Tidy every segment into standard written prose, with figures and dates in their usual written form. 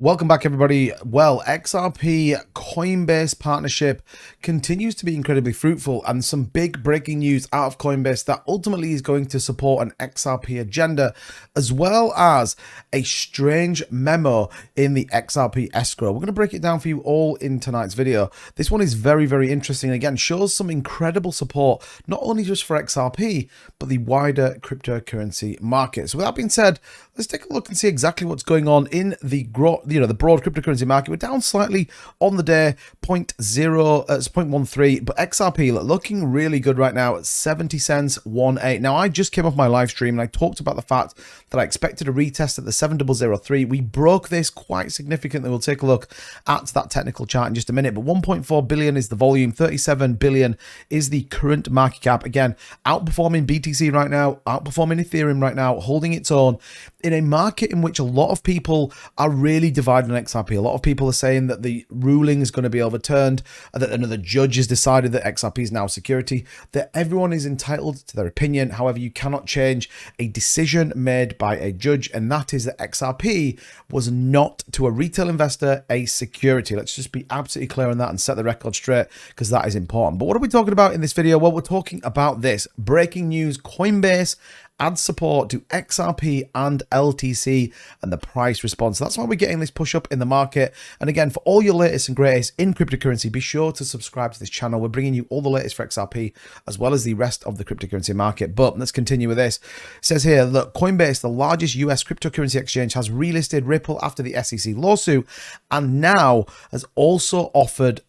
Welcome back, everybody. Well, XRP Coinbase partnership continues to be incredibly fruitful, and some big breaking news out of Coinbase that ultimately is going to support an XRP agenda, as well as a strange memo in the XRP escrow. We're going to break it down for you all in tonight's video. This one is very, very interesting. Again, shows some incredible support, not only just for XRP, but the wider cryptocurrency market. So with that being said, let's take a look and see exactly what's going on in the the broad cryptocurrency market. We're down slightly on the day, 0.13, but XRP looking really good right now at 70 cents 1.8. Now, I just came off my live stream and I talked about the fact that I expected a retest at the 7003. We broke this quite significantly. We'll take a look at that technical chart in just a minute, but 1.4 billion is the volume, 37 billion is the current market cap. Again, outperforming BTC right now, outperforming Ethereum right now, holding its own in a market in which a lot of people are really divided on XRP. A lot of people are saying that the ruling is going to be overturned, that another judge has decided that XRP is now security, that everyone is entitled to their opinion. However, you cannot change a decision made by a judge, and that is that XRP was not, to a retail investor, a security. Let's just be absolutely clear on that and set the record straight, because that is important. But what are we talking about in this video? Well, we're talking about this breaking news: Coinbase adds support to XRP and LTC and the price response. That's why we're getting this push up in the market. And again, for all your latest and greatest in cryptocurrency, be sure to subscribe to this channel. We're bringing you all the latest for XRP as well as the rest of the cryptocurrency market. But let's continue with this. It says here, look, Coinbase, the largest US cryptocurrency exchange, has relisted Ripple after the SEC lawsuit, and now has also offered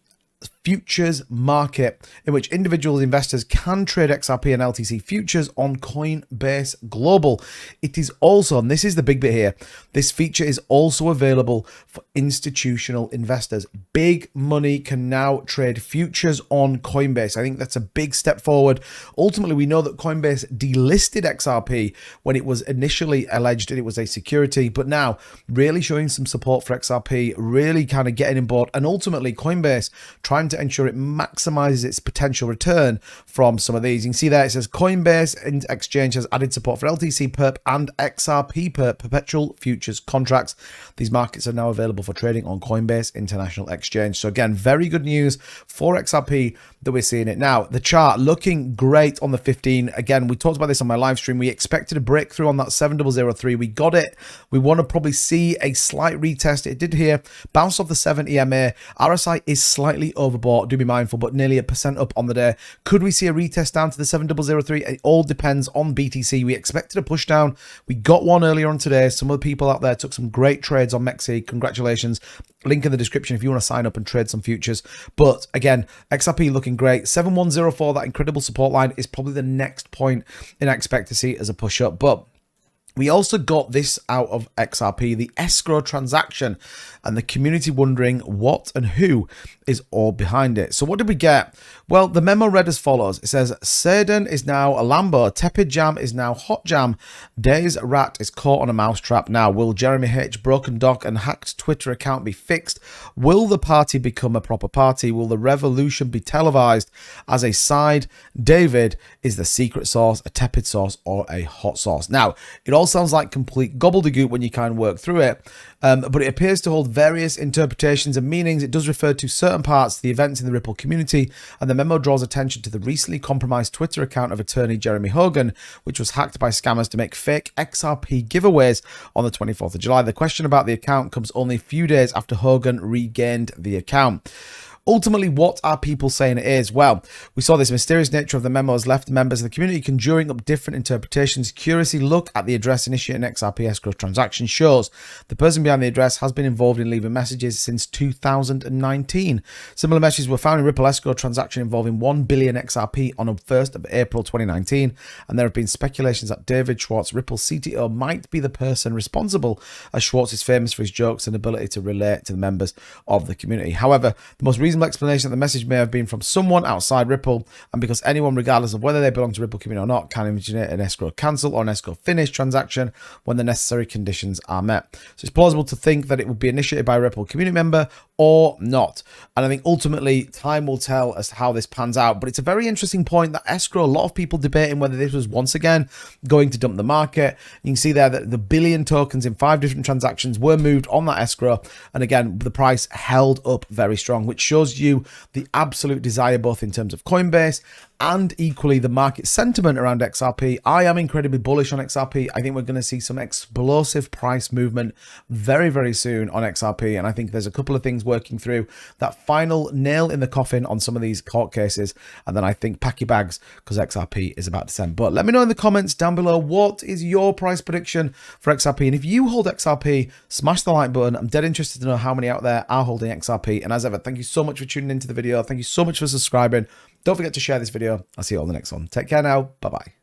futures market in which individual investors can trade XRP and LTC futures on Coinbase Global. It is also, and this is the big bit here, this feature is also available for institutional investors. Big money can now trade futures on Coinbase. I think that's a big step forward. Ultimately, we know that Coinbase delisted XRP when it was initially alleged that it was a security, but now really showing some support for XRP, really kind of getting on board, and ultimately Coinbase trying to ensure it maximizes its potential return from some of these. You can see there it says Coinbase Exchange has added support for LTC perp and XRP perp perpetual futures contracts. These markets are now available for trading on Coinbase International Exchange. So again, very good news for XRP that we're seeing it now. The chart looking great on the 15. Again, we talked about this on my live stream. We expected a breakthrough on that 7003. We got it. We want to probably see a slight retest. It did here, bounce off the 7 EMA. RSI is slightly overbought. Do be mindful, but nearly 1% up on the day. Could we see a retest down to the 7003? It all depends on BTC. We expected a push down. We got one earlier on today. Some of the people out there took some great trades on Mexi. Congratulations. Link in the description if you want to sign up and trade some futures. But again, XRP looking great. 7104, that incredible support line, is probably the next point in I expect to see as a push up. But we also got this out of XRP, the escrow transaction, and the community wondering what and who is all behind it. So what did we get? Well, the memo read as follows. It says, Sardin is now a Lambo, Tepid Jam is now Hot Jam, Days Rat is caught on a mousetrap now. Will Jeremy H. broken doc and hacked Twitter account be fixed? Will the party become a proper party? Will the revolution be televised as a side? David is the secret sauce, a tepid sauce, or a hot sauce? Now, it all sounds like complete gobbledygook when you kind of work through it, but it appears to hold various interpretations and meanings. It does refer to certain parts of the events in the Ripple community, and the memo draws attention to the recently compromised Twitter account of attorney Jeremy Hogan, which was hacked by scammers to make fake XRP giveaways on the 24th of July. The question about the account comes only a few days after Hogan regained the account. Ultimately, what are people saying it is? Well, we saw this mysterious nature of the memo has left members of the community conjuring up different interpretations. Curiously, look at the address initiating XRP escrow transaction shows the person behind the address has been involved in leaving messages since 2019. Similar messages were found in Ripple escrow transaction involving 1 billion XRP on the 1st of April 2019, and there have been speculations that David Schwartz, Ripple CTO, might be the person responsible, as Schwartz is famous for his jokes and ability to relate to the members of the community. However, the most reasonable explanation that the message may have been from someone outside Ripple, and because anyone, regardless of whether they belong to Ripple community or not, can originate an escrow cancel or an escrow finish transaction when the necessary conditions are met. So it's plausible to think that it would be initiated by a Ripple community member or not. And I think ultimately time will tell as to how this pans out. But it's a very interesting point that escrow, a lot of people debating whether this was once again going to dump the market. You can see there that the billion tokens in 5 different transactions were moved on that escrow. And again, the price held up very strong, which shows you the absolute desire both in terms of Coinbase and equally the market sentiment around XRP. I am incredibly bullish on XRP. I think we're going to see some explosive price movement very, very soon on XRP. And I think there's a couple of things working through that final nail in the coffin on some of these court cases. And then I think pack your bags because XRP is about to send. But let me know in the comments down below, what is your price prediction for XRP? And if you hold XRP, smash the like button. I'm dead interested to know how many out there are holding XRP. And as ever, thank you so much for tuning into the video. Thank you so much for subscribing. Don't forget to share this video. I'll see you on the next one. Take care now. Bye-bye.